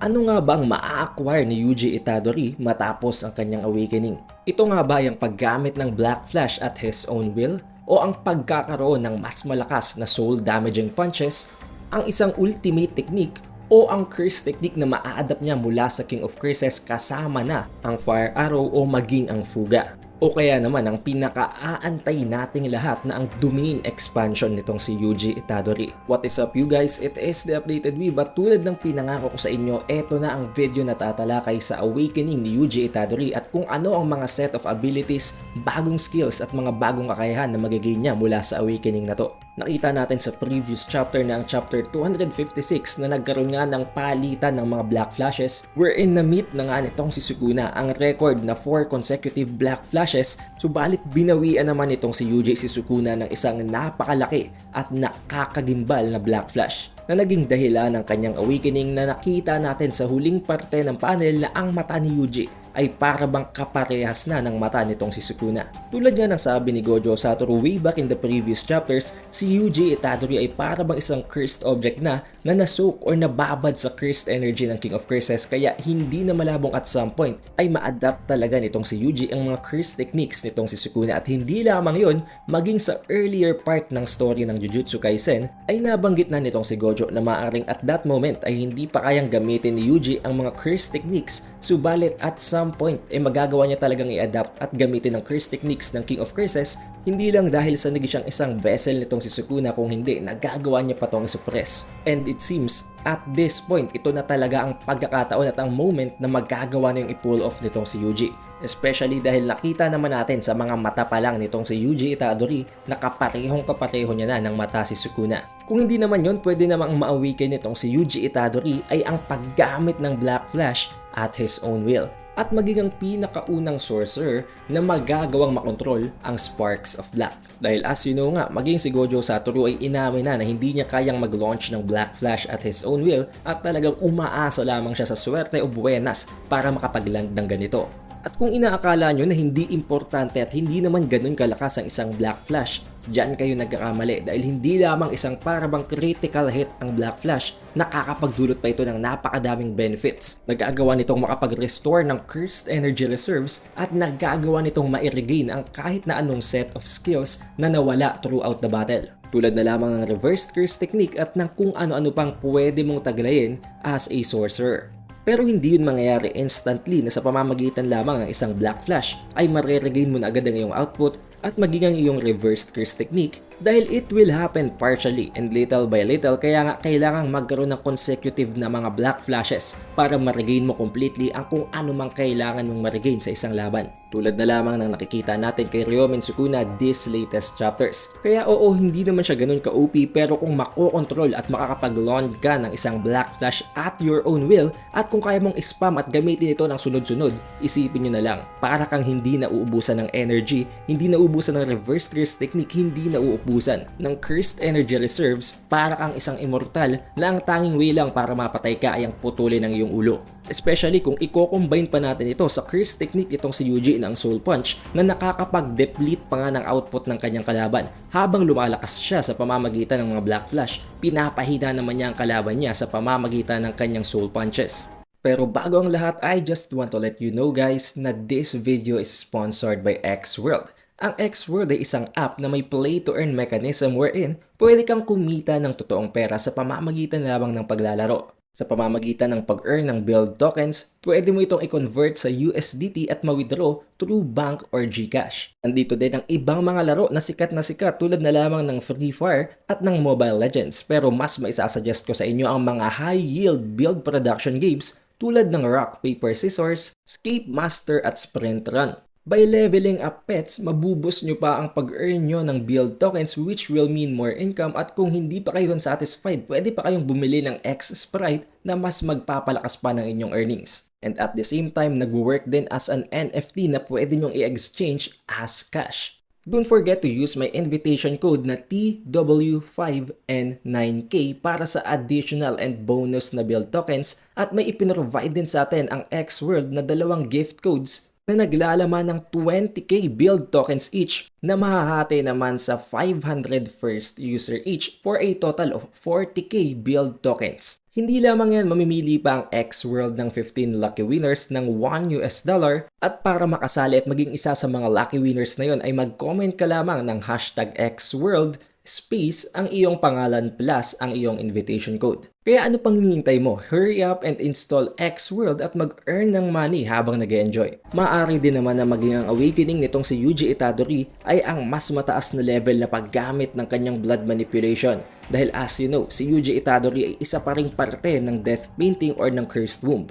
Ano nga ba ang maa-acquire ni Yuji Itadori matapos ang kanyang awakening? Ito nga ba yung paggamit ng Black Flash at his own will? O ang pagkakaroon ng mas malakas na soul-damaging punches? Ang isang ultimate technique? O ang curse technique na maa-adapt niya mula sa King of Curses kasama na ang Fire Arrow o maging ang Fuga? O kaya naman ang pinaka-aantay nating lahat na ang domain expansion nitong si Yuji Itadori. What is up you guys? It is the Updated Weeb at tulad ng pinangako ko sa inyo, eto na ang video na tatalakay sa awakening ni Yuji Itadori at kung ano ang mga set of abilities, bagong skills at mga bagong kakayahan na magiging niya mula sa awakening na to. Nakita natin sa previous chapter na ang chapter 256 na nagkaroon nga ng palitan ng mga Black Flashes wherein na-meet na nga nitong si Sukuna ang record na 4 consecutive Black Flashes, subalit binawian naman nitong si Yuji si Sukuna ng isang napakalaki at nakakagimbal na Black Flash na naging dahilan ng kanyang awakening na nakita natin sa huling parte ng panel na ang mata ni Yuji ay para bang kaparehas na ng mata nitong si Sukuna. Tulad nga ng sabi ni Gojo Satoru way back in the previous chapters, si Yuji Itadori ay para bang isang cursed object na nasoak or nababad sa cursed energy ng King of Curses, kaya hindi na malabong at some point ay ma-adapt talaga nitong si Yuji ang mga cursed techniques nitong si Sukuna. At hindi lamang yun, maging sa earlier part ng story ng Jujutsu Kaisen ay nabanggit na nitong si Gojo na maaaring at that moment ay hindi pa kayang gamitin ni Yuji ang mga cursed techniques, subalit at some point ay magagawa niya talagang i-adapt at gamitin ang curse techniques ng King of Curses, hindi lang dahil sa naging siyang isang vessel nitong si Sukuna, kung hindi nagagawa niya pa itong suppress. And it seems at this point ito na talaga ang pagkakataon at ang moment na magagawa na yung i-pull off nitong si Yuji. Especially dahil nakita naman natin sa mga mata pa lang nitong si Yuji Itadori na kapareho niya na ng mata si Sukuna. Kung hindi naman yon, pwede namang ma-awaken nitong si Yuji Itadori ay ang paggamit ng Black Flash at his own will at maging ang pinakaunang sorcerer na magagawang makontrol ang Sparks of Black. Dahil as you know nga, maging si Gojo Satoru ay inamin na hindi niya kayang mag-launch ng Black Flash at his own will at talagang umaasa lamang siya sa swerte o buenas para makapag-land ng ganito. At kung inaakala nyo na hindi importante at hindi naman ganun kalakas ang isang Black Flash, diyan kayo nagkakamali dahil hindi lamang isang parabang critical hit ang Black Flash, nakakapagdulot pa ito ng napakadaming benefits. Nagagawa nitong makapag-restore ng cursed energy reserves at nagagawa nitong ma-regain ang kahit na anong set of skills na nawala throughout the battle. Tulad na lamang ng reverse curse technique at ng kung ano-ano pang pwede mong taglayin as a sorcerer. Pero hindi yun mangyayari instantly na sa pamamagitan lamang ng isang Black Flash ay mareregain mo na agad ang iyong output at maging ang iyong reversed curse technique, dahil it will happen partially and little by little, kaya nga kailangang magkaroon ng consecutive na mga Black Flashes para ma-regain mo completely ang kung ano mang kailangan mong ma-regain sa isang laban. Tulad na lamang ng nakikita natin kay Ryomen Sukuna this latest chapters. Kaya oo, hindi naman siya ganun ka-OP, pero kung makokontrol at makakapag-launch ka ng isang Black Flash at your own will at kung kaya mong spam at gamitin ito ng sunod-sunod, isipin nyo na lang, para kang hindi nauubusan ng energy, hindi nauubusan ng reverse curse technique, hindi nauubusan ng cursed energy reserves, para kang isang immortal na ang tanging way lang para mapatay ka ay ang putulin ng iyong ulo. Especially kung i-combine pa natin ito sa curse technique itong si Yuji ng Soul Punch na nakakapag-deplete pa nga ng output ng kanyang kalaban habang lumalakas siya sa pamamagitan ng mga Black Flash. Pinapahina naman niya ang kalaban niya sa pamamagitan ng kanyang Soul Punches. Pero bago ang lahat, I just want to let you know guys na this video is sponsored by X-World. Ang X-World ay isang app na may play-to-earn mechanism wherein pwede kang kumita ng totoong pera sa pamamagitan lamang ng paglalaro. Sa pamamagitan ng pag-earn ng build tokens, pwede mo itong i-convert sa USDT at ma-withdraw through bank or GCash. Andito din ang ibang mga laro na sikat tulad na lamang ng Free Fire at ng Mobile Legends. Pero mas maisasuggest ko sa inyo ang mga high-yield build production games tulad ng Rock, Paper, Scissors, Escape Master at Sprint Run. By leveling up pets, mabubus nyo pa ang pag-earn nyo ng build tokens, which will mean more income, at kung hindi pa kayo satisfied, pwede pa kayong bumili ng X Sprite na mas magpapalakas pa ng inyong earnings. And at the same time, nag-work din as an NFT na pwede nyong i-exchange as cash. Don't forget to use my invitation code na TW5N9K para sa additional and bonus na build tokens, at may ipinrovide din sa atin ang X-World na 2 gift codes na naglalaman ng 20k build tokens each na mahahati naman sa 500 first user each for a total of 40k build tokens. Hindi lamang yan, mamimili pa ang X-World ng 15 lucky winners ng $1 at para makasali at maging isa sa mga lucky winners na yon ay mag-comment ka lamang ng hashtag Xworld space ang iyong pangalan plus ang iyong invitation code. Kaya ano pang hinihintay mo? Hurry up and install Xworld at mag-earn ng money habang nag-enjoy. Maaari din naman na maging ang awakening nitong si Yuji Itadori ay ang mas mataas na level na paggamit ng kanyang blood manipulation. Dahil as you know, si Yuji Itadori ay isa pa ring parte ng death painting or ng cursed womb.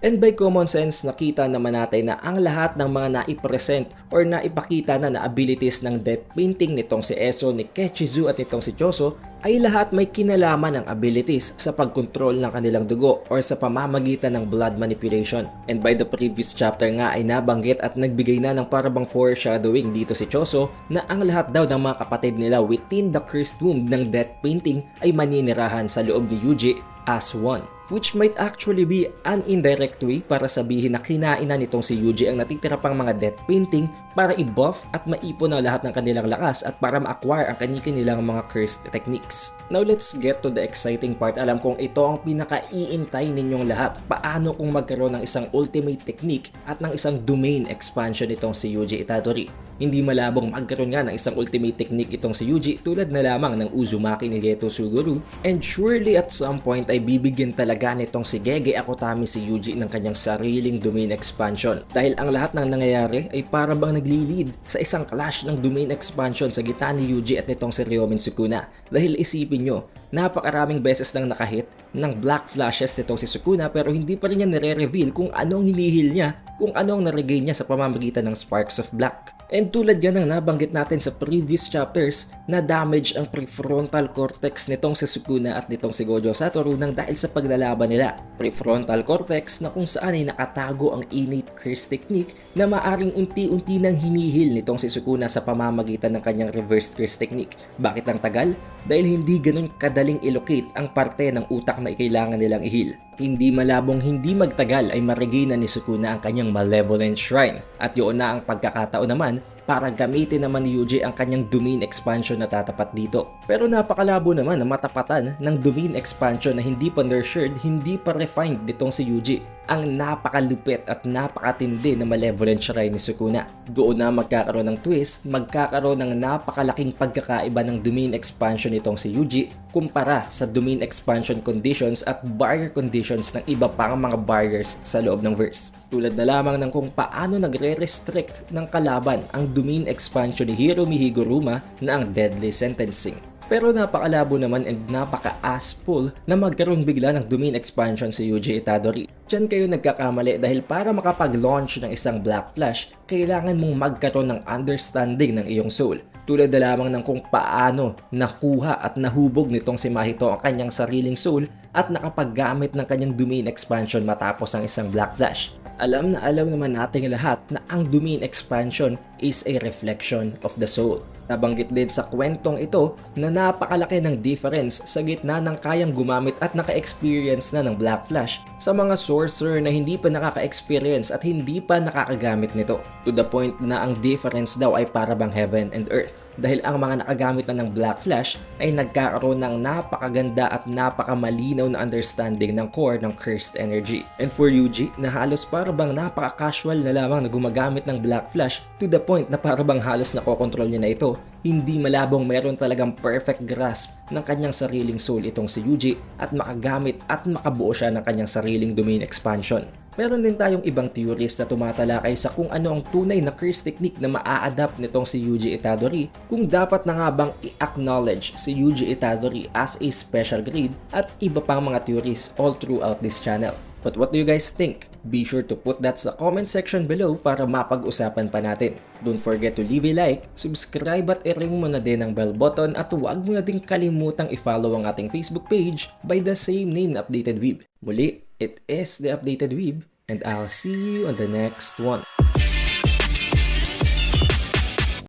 And by common sense, nakita naman natin na ang lahat ng mga naipresent or naipakita na abilities ng death painting nitong si Eso, ni Kechizu at nitong si Choso ay lahat may kinalaman ng abilities sa pagkontrol ng kanilang dugo or sa pamamagitan ng blood manipulation. And by the previous chapter nga ay nabanggit at nagbigay na ng parabang foreshadowing dito si Choso na ang lahat daw ng mga kapatid nila within the cursed womb ng death painting ay maninirahan sa loob ni Yuji as one. Which might actually be an indirect way para sabihin na kinain na nitong si Yuji ang natitira pang mga death painting para i-buff at maipon ang lahat ng kanilang lakas at para ma-acquire ang kanilang mga cursed techniques. Now let's get to the exciting part. Alam kong ito ang pinaka-iintay ninyong lahat. Paano kung magkaroon ng isang ultimate technique at ng isang domain expansion itong si Yuji Itadori? Hindi malabong magkaroon nga ng isang ultimate technique itong si Yuji tulad na lamang ng Uzumaki ni Geto Suguru, and surely at some point ay bibigyan talaga nitong si Gege Akutami si Yuji ng kanyang sariling domain expansion dahil ang lahat ng nangyayari ay para bang nagli-lead sa isang clash ng domain expansion sa gitna ni Yuji at nitong si Ryomen Sukuna. Dahil isipin nyo, napakaraming beses nang nakahit ng black flashes nitong si Sukuna pero hindi pa rin niya nare-reveal kung anong hinihil niya, kung anong naregain niya sa pamamagitan ng Sparks of Black. And tulad nga ng nabanggit natin sa previous chapters na damage ang prefrontal cortex nitong si Sukuna at nitong si Gojo Satoru nang dahil sa paglalaban nila. Prefrontal cortex na kung saan ay nakatago ang innate curse technique na maaring unti-unti nang hinihil nitong si Sukuna sa pamamagitan ng kanyang reverse curse technique. Bakit ang tagal? Dahil hindi ganun kadaling ilocate ang parte ng utak na kailangan nilang ihil. Hindi malabong hindi magtagal ay maregina ni Sukuna ang kanyang malevolent shrine at yun na ang pagkakataon naman para gamitin naman ni Yuji ang kanyang domain expansion na tatapat dito. Pero napakalabo naman na matapatan ng domain expansion na hindi pa nurtured, hindi pa refined nitong si Yuji. Ang napakalupit at napakatindi na malevolent shrine ni Sukuna. Doon na magkakaroon ng twist, magkakaroon ng napakalaking pagkakaiba ng domain expansion nitong si Yuji kumpara sa domain expansion conditions at barrier conditions ng iba pang mga barriers sa loob ng verse. Tulad na lamang ng kung paano nagre-restrict ng kalaban ang domain expansion ni Hiromi Higuruma na ang deadly sentencing. Pero napakalabo naman and napaka-assful na magkaroon bigla ng domain expansion si Yuji Itadori. Diyan kayo nagkakamali dahil para makapag-launch ng isang Black Flash, kailangan mong magkaroon ng understanding ng iyong soul. Tulad na lamang ng kung paano nakuha at nahubog nitong si Mahito ang kanyang sariling soul at nakapaggamit ng kanyang domain expansion matapos ang isang Black Flash. Alam naman nating lahat na ang domain expansion is a reflection of the soul. Nabanggit din sa kwentong ito na napakalaki ng difference sa gitna ng kayang gumamit at naka-experience na ng Black Flash sa mga sorcerer na hindi pa nakaka-experience at hindi pa nakakagamit nito. To the point na ang difference daw ay para bang heaven and earth. Dahil ang mga nakagamit na ng Black Flash ay nagkakaroon ng napakaganda at napakamalinaw na understanding ng core ng cursed energy. And for Yuji, na halos para bang napaka-casual na lamang na gumagamit ng Black Flash to the point na para bang halos nakokontrol niya na ito, hindi malabong meron talagang perfect grasp ng kanyang sariling soul itong si Yuji at makagamit at makabuo siya ng kanyang sariling domain expansion. Meron din tayong ibang theories na tumatalakay sa kung ano ang tunay na curse technique na maa-adapt nitong si Yuji Itadori, kung dapat na nga bang i-acknowledge si Yuji Itadori as a special grade at iba pang mga theories all throughout this channel. But what do you guys think? Be sure to put that sa comment section below para mapag-usapan pa natin. Don't forget to leave a like, subscribe at i-ring mo na din ang bell button at huwag mo na din kalimutang i-follow ang ating Facebook page by the same name na Updated Weeb. Muli, it is the Updated Weeb and I'll see you on the next one.